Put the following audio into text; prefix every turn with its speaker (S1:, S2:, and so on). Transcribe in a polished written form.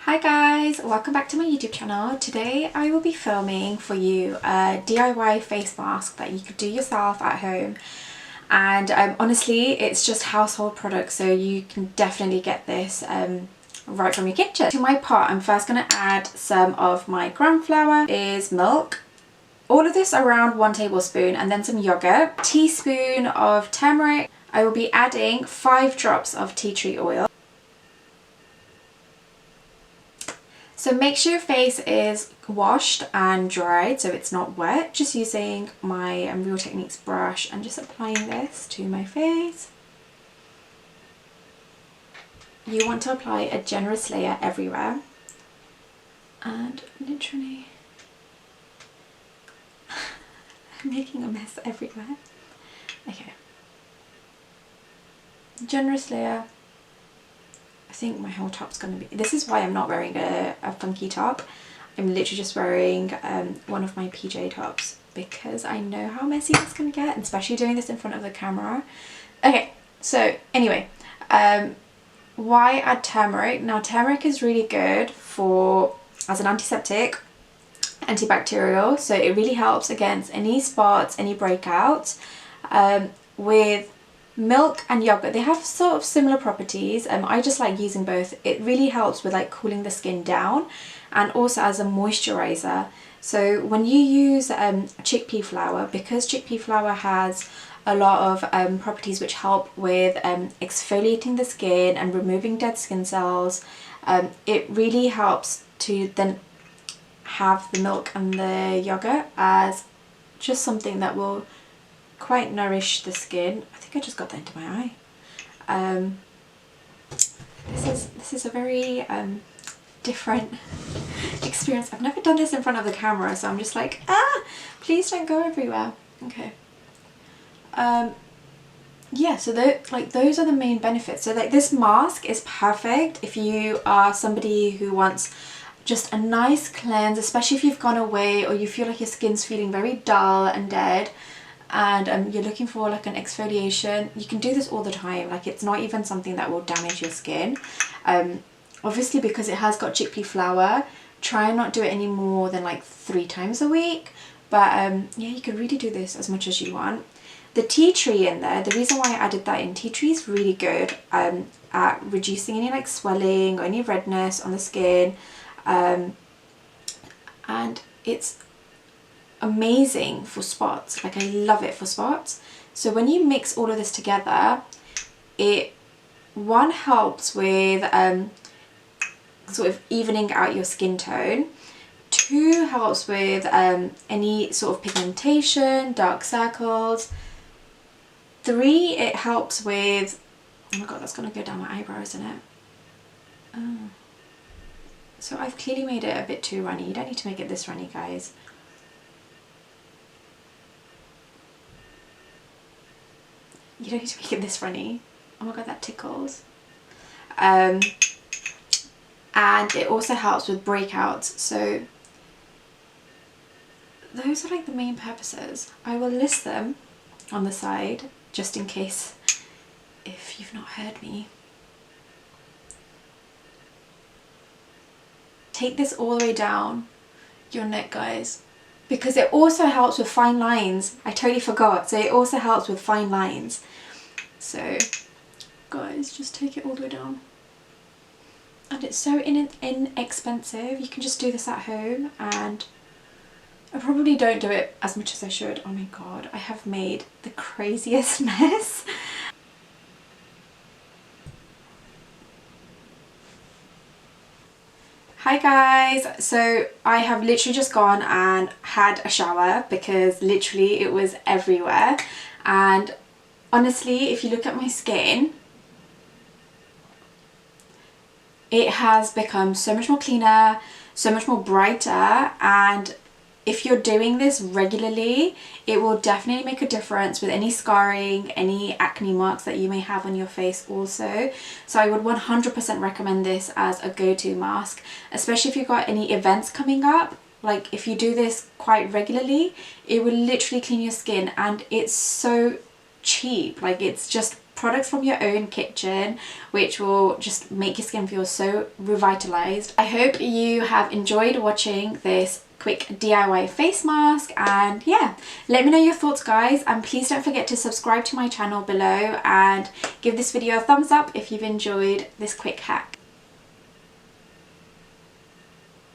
S1: Hi guys, welcome back to my YouTube channel. Today I will be filming for you a DIY face mask that you could do yourself at home, and honestly it's just household products, so you can definitely get this right from your kitchen. To my pot, I'm first going to add some of my gram flour, is milk, all of this around 1 tablespoon, and then some yogurt, teaspoon of turmeric. I will be adding 5 drops of tea tree oil. So make sure your face is washed and dried so it's not wet. Just using my Real Techniques brush and just applying this to my face. You want to apply a generous layer everywhere, and literally I'm making a mess everywhere. Okay, generous layer. I think my whole top's going to be... This is why I'm not wearing a funky top. I'm literally just wearing one of my PJ tops because I know how messy this can get, and especially doing this in front of the camera. Okay, so anyway, why add turmeric? Now turmeric is really good as an antiseptic, antibacterial, so it really helps against any spots, any breakouts. With milk and yogurt, they have sort of similar properties. I just like using both. It really helps with like cooling the skin down and also as a moisturizer. So when you use chickpea flour, because chickpea flour has a lot of properties which help with exfoliating the skin and removing dead skin cells, it really helps to then have the milk and the yogurt as just something that will quite nourish the skin. I think I just got that into my eye. This is a very different experience. I've never done this in front of the camera, so I'm just like, please don't go everywhere. Okay. Yeah, so those are the main benefits. So like this mask is perfect if you are somebody who wants just a nice cleanse, especially if you've gone away or you feel like your skin's feeling very dull and dead, and you're looking for like an exfoliation. You can do this all the time. Like, it's not even something that will damage your skin. Obviously, because it has got chickpea flour, try and not do it any more than like 3 times a week. But yeah, you can really do this as much as you want. The tea tree in there, the reason why I added that in, tea tree is really good at reducing any like swelling or any redness on the skin, and it's amazing for spots. Like, I love it for spots. So when you mix all of this together, it helps with sort of evening out your skin tone. 2 helps with any sort of pigmentation, dark circles. 3, it helps with, oh my god, that's gonna go down my eyebrow, isn't it? Oh. So I've clearly made it a bit too runny. You don't need to make it this runny, guys. You don't need to make it this runny. Oh my god, that tickles. And it also helps with breakouts. So those are like the main purposes. I will list them on the side just in case if you've not heard me. Take this all the way down your neck, guys, because it also helps with fine lines. I totally forgot. So it also helps with fine lines. So guys, just take it all the way down. And it's so inexpensive. You can just do this at home, and I probably don't do it as much as I should. Oh my god, I have made the craziest mess. Hi guys, so I have literally just gone and had a shower because literally it was everywhere. And honestly, if you look at my skin, it has become so much more cleaner, so much more brighter, and if you're doing this regularly, it will definitely make a difference with any scarring, any acne marks that you may have on your face also. So I would 100% recommend this as a go-to mask, especially if you've got any events coming up. Like, if you do this quite regularly, it will literally clean your skin, and it's so cheap. Like, it's just products from your own kitchen, which will just make your skin feel so revitalized. I hope you have enjoyed watching this quick DIY face mask, and yeah, let me know your thoughts guys, and please don't forget to subscribe to my channel below and give this video a thumbs up if you've enjoyed this quick hack.